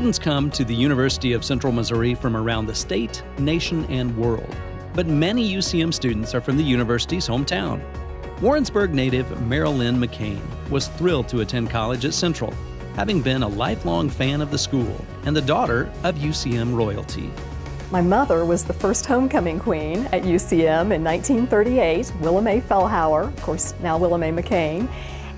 Students come to the University of Central Missouri from around the state, nation, and world. But many UCM students are from the university's hometown. Warrensburg native Meryl McKean was thrilled to attend college at Central, having been a lifelong fan of the school and the daughter of UCM royalty. My mother was the first homecoming queen at UCM in 1938, Willa Mae Fellhauer, of course now Willa Mae McKean.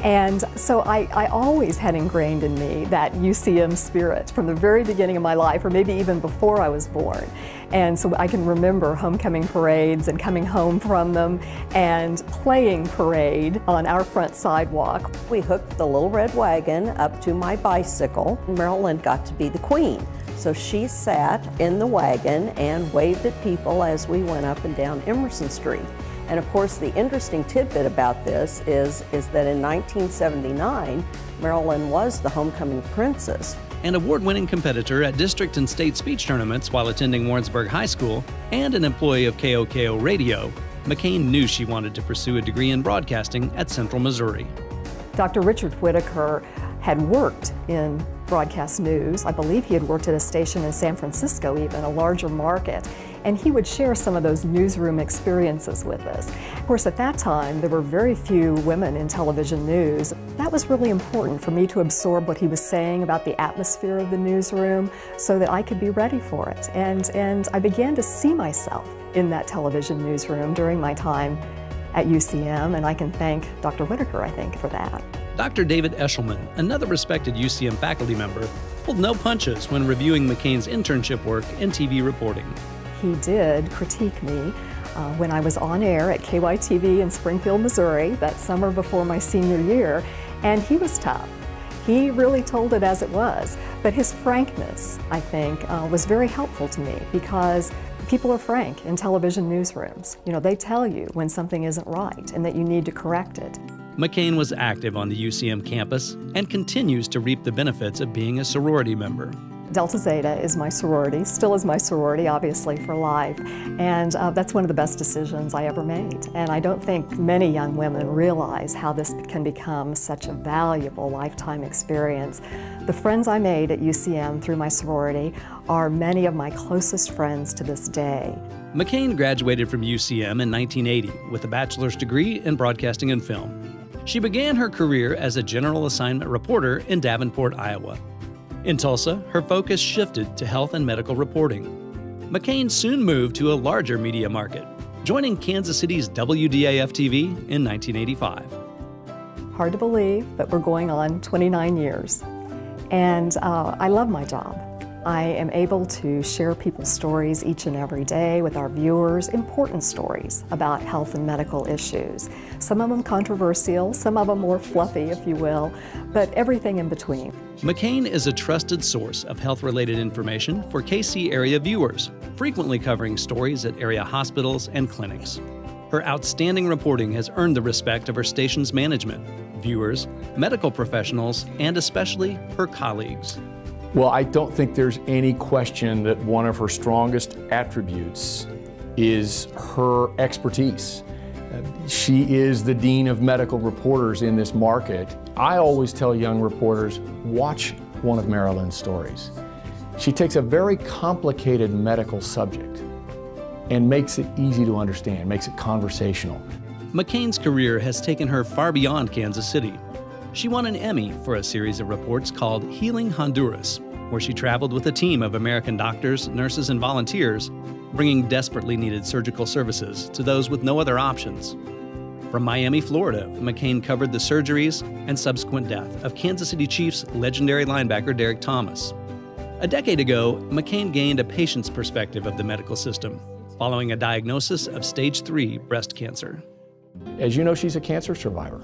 And so I always had ingrained in me that UCM spirit from the very beginning of my life, or maybe even before I was born. And so I can remember homecoming parades and coming home from them and playing parade on our front sidewalk. We hooked the little red wagon up to my bicycle. Marilyn got to be the queen. So she sat in the wagon and waved at people as we went up and down Emerson Street. And of course, the interesting tidbit about this is that in 1979, Marilyn was the homecoming princess. An award-winning competitor at district and state speech tournaments while attending Warrensburg High School, and an employee of KOKO Radio, McKean knew she wanted to pursue a degree in broadcasting at Central Missouri. Dr. Richard Whitaker had worked in broadcast news. I believe he had worked at a station in San Francisco, even a larger market, and he would share some of those newsroom experiences with us. Of course, at that time, there were very few women in television news. That was really important for me to absorb what he was saying about the atmosphere of the newsroom so that I could be ready for it. And I began to see myself in that television newsroom during my time at UCM, and I can thank Dr. Whitaker, I think, for that. Dr. David Eshelman, another respected UCM faculty member, pulled no punches when reviewing McKean's internship work in TV reporting. He did critique me when I was on air at KYTV in Springfield, Missouri, that summer before my senior year, and he was tough. He really told it as it was, but his frankness, I think, was very helpful to me because people are frank in television newsrooms. You know, they tell you when something isn't right and that you need to correct it. McKean was active on the UCM campus and continues to reap the benefits of being a sorority member. Delta Zeta is my sorority, still is my sorority, obviously, for life. And that's one of the best decisions I ever made. And I don't think many young women realize how this can become such a valuable lifetime experience. The friends I made at UCM through my sorority are many of my closest friends to this day. McKean graduated from UCM in 1980 with a bachelor's degree in broadcasting and film. She began her career as a general assignment reporter in Davenport, Iowa. In Tulsa, her focus shifted to health and medical reporting. McKean soon moved to a larger media market, joining Kansas City's WDAF-TV in 1985. Hard to believe, but we're going on 29 years. And I love my job. I am able to share people's stories each and every day with our viewers, important stories about health and medical issues. Some of them controversial, some of them more fluffy, if you will, but everything in between. McKean is a trusted source of health-related information for KC area viewers, frequently covering stories at area hospitals and clinics. Her outstanding reporting has earned the respect of her station's management, viewers, medical professionals, and especially her colleagues. Well, I don't think there's any question that one of her strongest attributes is her expertise. She is the dean of medical reporters in this market. I always tell young reporters, watch one of Marilyn's stories. She takes a very complicated medical subject and makes it easy to understand, makes it conversational. McKean's career has taken her far beyond Kansas City. She won an Emmy for a series of reports called Healing Honduras, where she traveled with a team of American doctors, nurses, and volunteers, bringing desperately needed surgical services to those with no other options. From Miami, Florida, McKean covered the surgeries and subsequent death of Kansas City Chiefs legendary linebacker Derek Thomas. A decade ago, McKean gained a patient's perspective of the medical system, following a diagnosis of stage 3 breast cancer. As you know, she's a cancer survivor.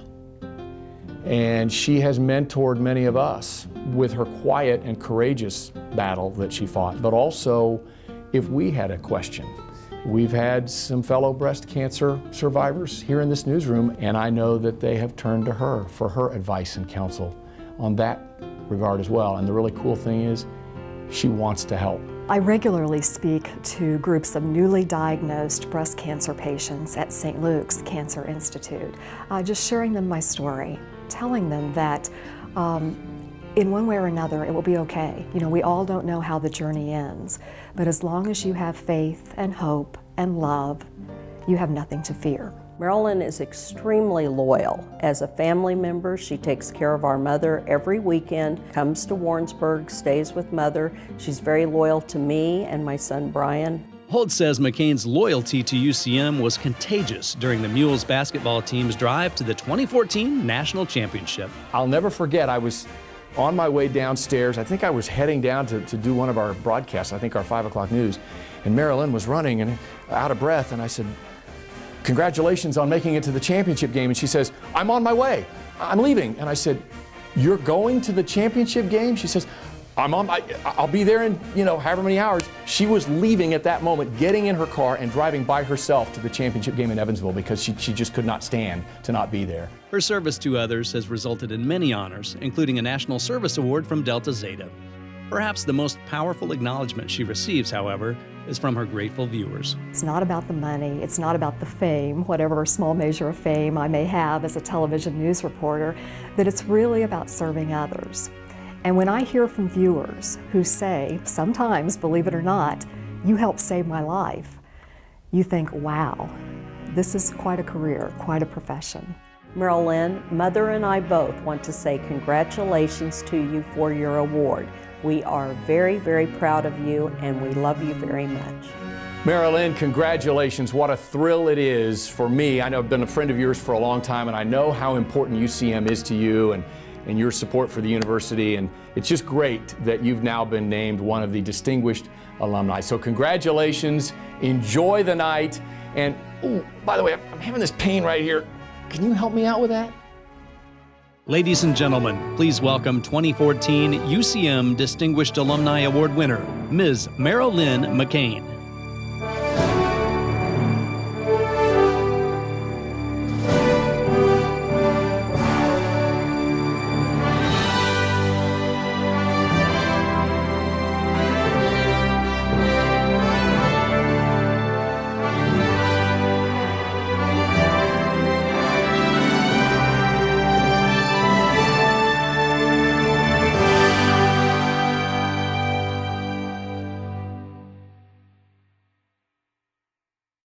And she has mentored many of us with her quiet and courageous battle that she fought, but also if we had a question. We've had some fellow breast cancer survivors here in this newsroom, and I know that they have turned to her for her advice and counsel on that regard as well. And the really cool thing is, she wants to help. I regularly speak to groups of newly diagnosed breast cancer patients at St. Luke's Cancer Institute, just sharing them my story, telling them that in one way or another, it will be okay. You know, we all don't know how the journey ends, but as long as you have faith and hope and love, you have nothing to fear. Marilyn is extremely loyal. As a family member, she takes care of our mother every weekend, comes to Warrensburg, stays with Mother. She's very loyal to me and my son Brian. Holt says McKean's loyalty to UCM was contagious during the Mules basketball team's drive to the 2014 National Championship. I'll never forget, I was on my way downstairs. I think I was heading down to do one of our broadcasts, I think our 5 o'clock news, and Meryl was running and out of breath, and I said, "Congratulations on making it to the championship game." And she says, "I'm on my way, I'm leaving." And I said, "You're going to the championship game?" She says, I'll be there in, however many hours. She was leaving at that moment, getting in her car and driving by herself to the championship game in Evansville because she just could not stand to not be there. Her service to others has resulted in many honors, including a National Service Award from Delta Zeta. Perhaps the most powerful acknowledgement she receives, however, is from her grateful viewers. It's not about the money, it's not about the fame, whatever small measure of fame I may have as a television news reporter, but it's really about serving others. And when I hear from viewers who say, sometimes, believe it or not, "You helped save my life," you think, wow, this is quite a career, quite a profession. Meryl, Mother and I both want to say congratulations to you for your award. We are very, very proud of you, and we love you very much. Meryl, congratulations. What a thrill it is for me. I know I've been a friend of yours for a long time, and I know how important UCM is to you and your support for the university, and it's just great that you've now been named one of the distinguished alumni. So congratulations, enjoy the night, and by the way, I'm having this pain right here. Can you help me out with that? Ladies and gentlemen, please welcome 2014 UCM Distinguished Alumni Award winner, Ms. Meryl McKean.